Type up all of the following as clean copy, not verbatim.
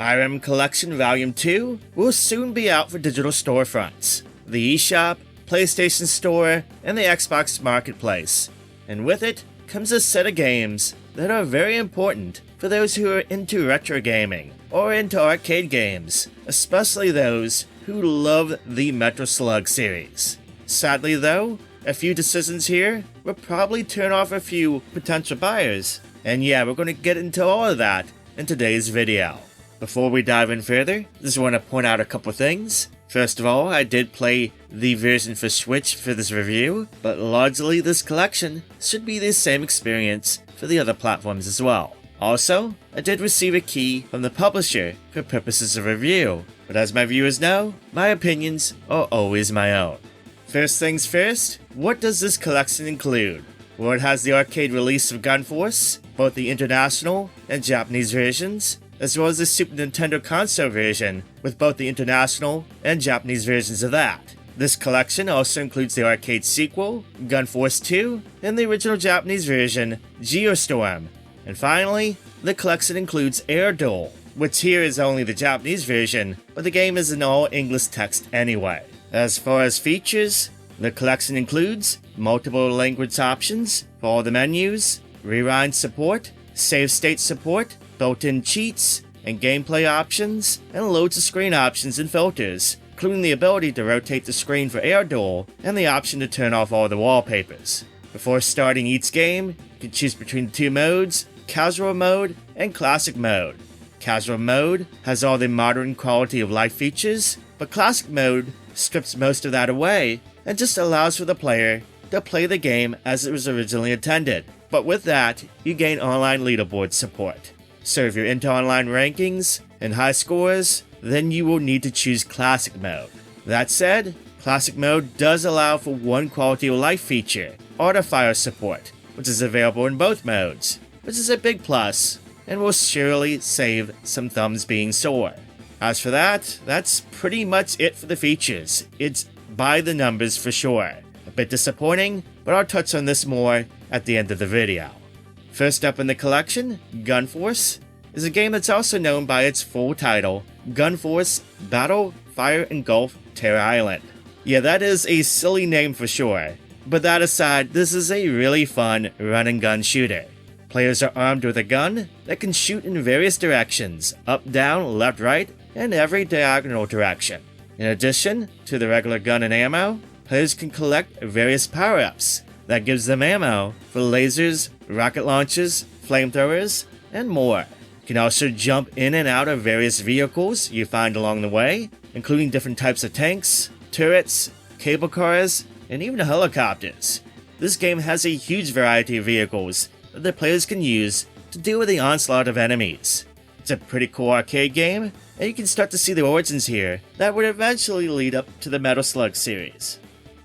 IREM Collection Volume 2 will soon be out for digital storefronts, the Eshop, PlayStation Store, and the Xbox Marketplace, and with it comes a set of games that are very important for those who are into retro gaming or into arcade games, especially those who love the Metal Slug series. Sadly though, a few decisions here will probably turn off a few potential buyers, and yeah, we're going to get into all of that in today's video. Before we dive in further, just want to point out a couple things. First of all, I did play the version for Switch for this review, but largely this collection should be the same experience for the other platforms as well. Also, I did receive a key from the publisher for purposes of review, but as my viewers know, my opinions are always my own. First things first, what does this collection include? Well, it has the arcade release of GunForce, both the international and Japanese versions, as well as the Super Nintendo console version, with both the international and Japanese versions of that. This collection also includes the arcade sequel, GunForce II, and the original Japanese version, GeoStorm. And finally, the collection includes Air Duel, which here is only the Japanese version, but the game is in all English text anyway. As far as features, the collection includes multiple language options for all the menus, rewind support, save state support, built-in cheats, and gameplay options, and loads of screen options and filters, including the ability to rotate the screen for Air Duel and the option to turn off all the wallpapers. Before starting each game, you can choose between the two modes, Casual Mode and Classic Mode. Casual Mode has all the modern quality of life features, but Classic Mode strips most of that away and just allows for the player to play the game as it was originally intended. But with that, you gain online leaderboard support. So if you're into online rankings and high scores, then you will need to choose Classic Mode. That said, Classic Mode does allow for one quality of life feature, auto fire support, which is available in both modes, which is a big plus, and will surely save some thumbs being sore. As for that, that's pretty much it for the features. It's by the numbers for sure. A bit disappointing, but I'll touch on this more at the end of the video. First up in the collection, GunForce, is a game that's also known by its full title, GunForce Battle, Fire, Engulf Terror Island. Yeah, that is a silly name for sure, but that aside, this is a really fun run and gun shooter. Players are armed with a gun that can shoot in various directions, up, down, left, right, and every diagonal direction. In addition to the regular gun and ammo, players can collect various power-ups that gives them ammo for lasers, rocket launchers, flamethrowers, and more. You can also jump in and out of various vehicles you find along the way, including different types of tanks, turrets, cable cars, and even helicopters. This game has a huge variety of vehicles that the players can use to deal with the onslaught of enemies. It's a pretty cool arcade game, and you can start to see the origins here that would eventually lead up to the Metal Slug series.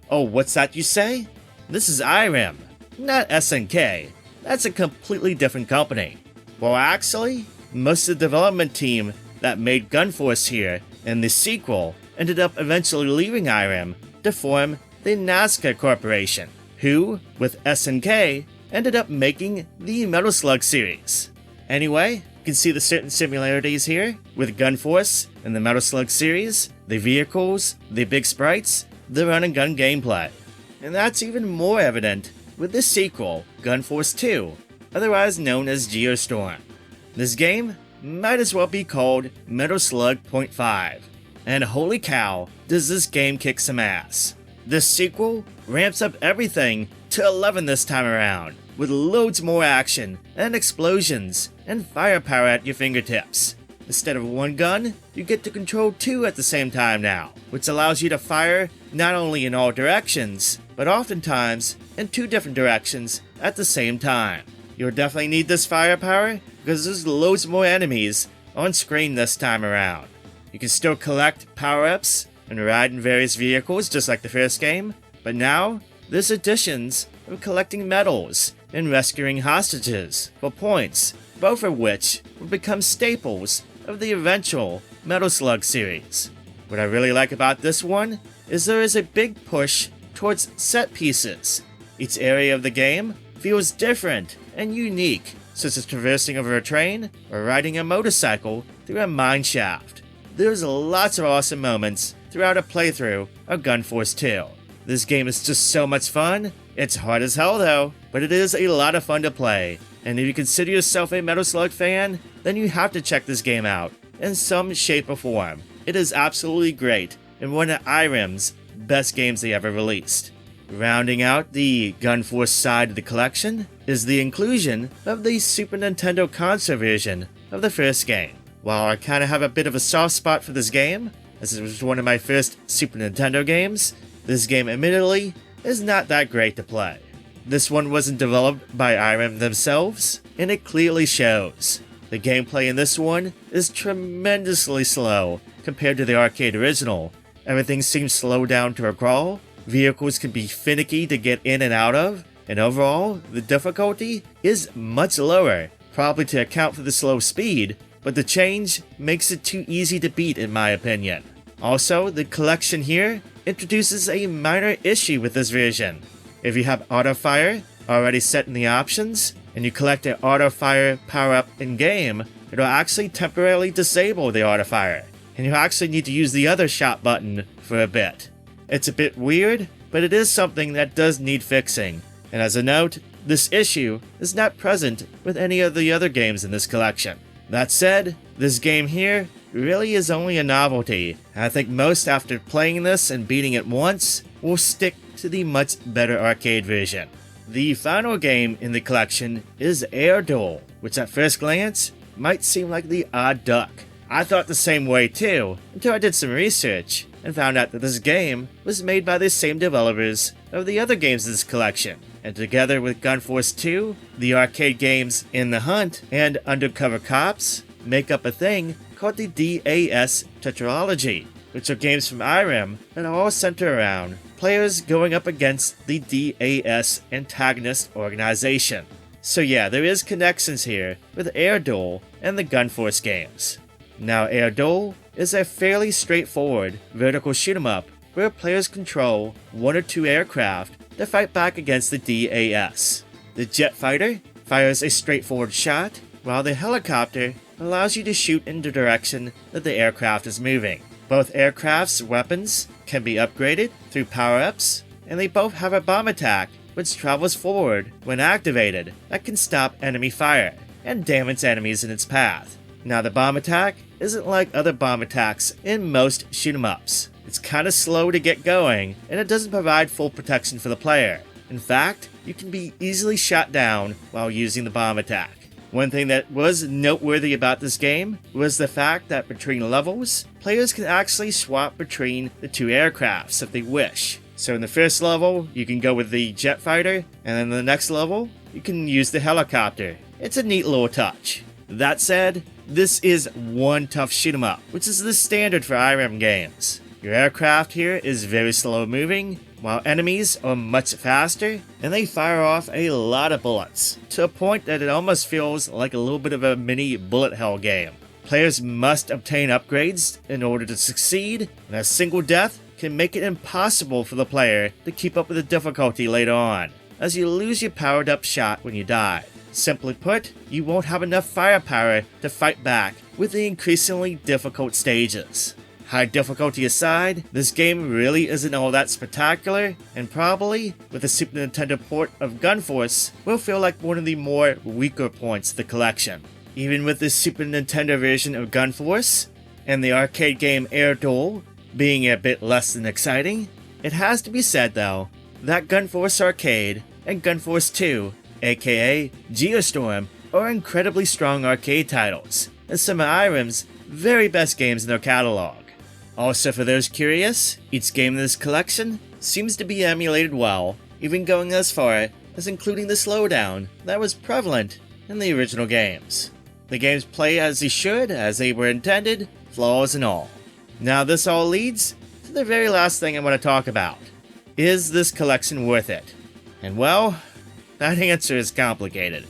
Oh, what's that you say? This is IREM, not SNK. That's a completely different company. Well, actually, most of the development team that made GunForce here and the sequel ended up eventually leaving IREM to form the Nazca Corporation, who, with SNK, ended up making the Metal Slug series. Anyway, you can see the certain similarities here with GunForce and the Metal Slug series, the vehicles, the big sprites, the run and gun gameplay. And that's even more evident with the sequel, GunForce II, otherwise known as GeoStorm. This game might as well be called Metal Slug .5, and holy cow, does this game kick some ass. This sequel ramps up everything to 11 this time around, with loads more action and explosions and firepower at your fingertips. Instead of one gun, you get to control two at the same time now, which allows you to fire not only in all directions, but oftentimes in two different directions at the same time. You'll definitely need this firepower because there's loads more enemies on screen this time around. You can still collect power-ups and ride in various vehicles just like the first game, but now there's additions of collecting medals and rescuing hostages for points, both of which will become staples of the eventual Metal Slug series. What I really like about this one is there is a big push towards set pieces. Each area of the game feels different and unique, such as traversing over a train or riding a motorcycle through a mine shaft. There's lots of awesome moments throughout a playthrough of GunForce II. This game is just so much fun. It's hard as hell though, but it is a lot of fun to play. And if you consider yourself a Metal Slug fan, then you have to check this game out in some shape or form. It is absolutely great and one of IREM's best games they ever released. Rounding out the GunForce side of the collection is the inclusion of the Super Nintendo console version of the first game. While I kinda have a bit of a soft spot for this game, as it was one of my first Super Nintendo games, this game admittedly is not that great to play. This one wasn't developed by IREM themselves, and it clearly shows. The gameplay in this one is tremendously slow compared to the arcade original. Everything seems slowed down to a crawl, vehicles can be finicky to get in and out of, and overall, the difficulty is much lower, probably to account for the slow speed, but the change makes it too easy to beat in my opinion. Also, the collection here introduces a minor issue with this version. If you have auto fire already set in the options, and you collect an auto fire power-up in-game, it'll actually temporarily disable the auto fire, and you'll actually need to use the other shot button for a bit. It's a bit weird, but it is something that does need fixing, and as a note, this issue is not present with any of the other games in this collection. That said, this game here really is only a novelty, and I think most after playing this and beating it once will stick to the much better arcade version. The final game in the collection is Air Duel, which at first glance might seem like the odd duck. I thought the same way too, until I did some research and found out that this game was made by the same developers of the other games in this collection, and together with GunForce II, the arcade games In the Hunt and Undercover Cops make up a thing called the DAS Tetralogy, which are games from IREM that all center around players going up against the DAS antagonist organization. So yeah, there is connections here with Air Duel and the GunForce games. Now Air Duel is a fairly straightforward vertical shoot 'em up where players control one or two aircraft to fight back against the DAS. The jet fighter fires a straightforward shot, while the helicopter allows you to shoot in the direction that the aircraft is moving. Both aircraft's weapons can be upgraded through power-ups, and they both have a bomb attack which travels forward when activated that can stop enemy fire and damage enemies in its path. Now the bomb attack isn't like other bomb attacks in most shoot 'em ups. It's kinda slow to get going, and it doesn't provide full protection for the player. In fact, you can be easily shot down while using the bomb attack. One thing that was noteworthy about this game was the fact that between levels, players can actually swap between the two aircrafts if they wish. So in the first level, you can go with the jet fighter, and then in the next level, you can use the helicopter. It's a neat little touch. That said, this is one tough shoot 'em up, which is the standard for IREM games. Your aircraft here is very slow moving, while enemies are much faster, and they fire off a lot of bullets, to a point that it almost feels like a little bit of a mini bullet hell game. Players must obtain upgrades in order to succeed, and a single death can make it impossible for the player to keep up with the difficulty later on, as you lose your powered up shot when you die. Simply put, you won't have enough firepower to fight back with the increasingly difficult stages. High difficulty aside, this game really isn't all that spectacular, and probably, with the Super Nintendo port of GunForce, will feel like one of the more weaker points of the collection. Even with the Super Nintendo version of GunForce, and the arcade game Air Duel being a bit less than exciting, it has to be said though, that GunForce Arcade and GunForce II, aka GeoStorm, are incredibly strong arcade titles, and some of IREM's very best games in their catalog. Also for those curious, each game in this collection seems to be emulated well, even going as far as including the slowdown that was prevalent in the original games. The games play as they should, as they were intended, flaws and all. Now this all leads to the very last thing I want to talk about. Is this collection worth it? And well, that answer is complicated.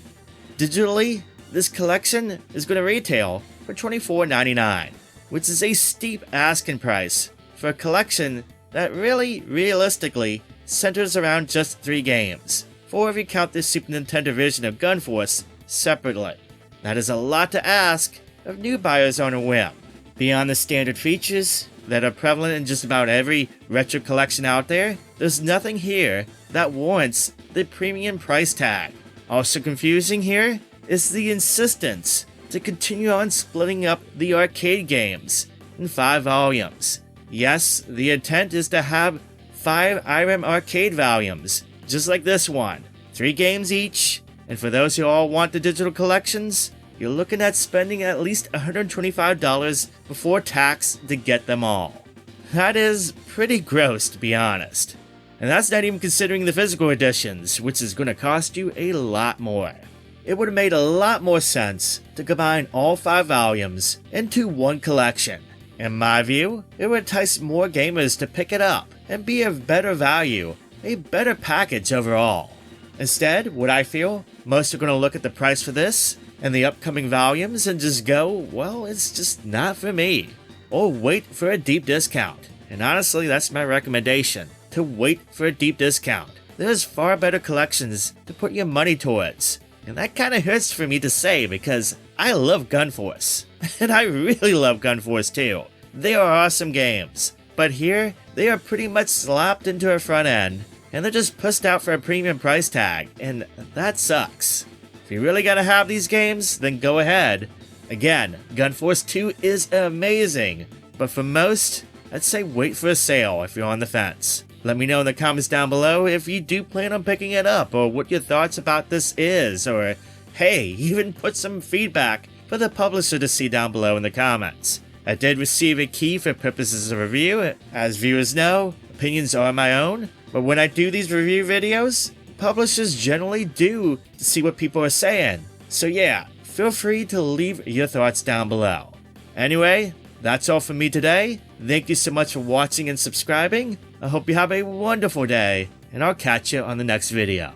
Digitally, this collection is going to retail for $24.99. which is a steep asking price for a collection that really, realistically, centers around just 3 games, 4 if you count the Super Nintendo version of GunForce separately. That is a lot to ask, of new buyers on a whim. Beyond the standard features that are prevalent in just about every retro collection out there, there's nothing here that warrants the premium price tag. Also confusing here is the insistence to continue on splitting up the arcade games in 5 volumes. Yes, the intent is to have 5 IREM Arcade volumes, just like this one, 3 games each, and for those who all want the digital collections, you're looking at spending at least $125 before tax to get them all. That is pretty gross, to be honest. And that's not even considering the physical editions, which is going to cost you a lot more. It would have made a lot more sense to combine all 5 volumes into one collection. In my view, it would entice more gamers to pick it up and be of better value, a better package overall. Instead, what I feel, most are going to look at the price for this and the upcoming volumes and just go, well, it's just not for me. Or wait for a deep discount. And honestly, that's my recommendation, to wait for a deep discount. There's far better collections to put your money towards. And that kind of hurts for me to say because I love GunForce. And I really love GunForce II. They are awesome games. But here, they are pretty much slapped into a front end, and they're just pushed out for a premium price tag, and that sucks. If you really gotta have these games, then go ahead. Again, GunForce II is amazing, but for most, I'd say wait for a sale if you're on the fence. Let me know in the comments down below if you do plan on picking it up, or what your thoughts about this is, or hey, even put some feedback for the publisher to see down below in the comments. I did receive a key for purposes of review. As viewers know, opinions are my own, but when I do these review videos, publishers generally do see what people are saying. So yeah, feel free to leave your thoughts down below. Anyway, that's all from me today. Thank you so much for watching and subscribing. I hope you have a wonderful day, and I'll catch you on the next video.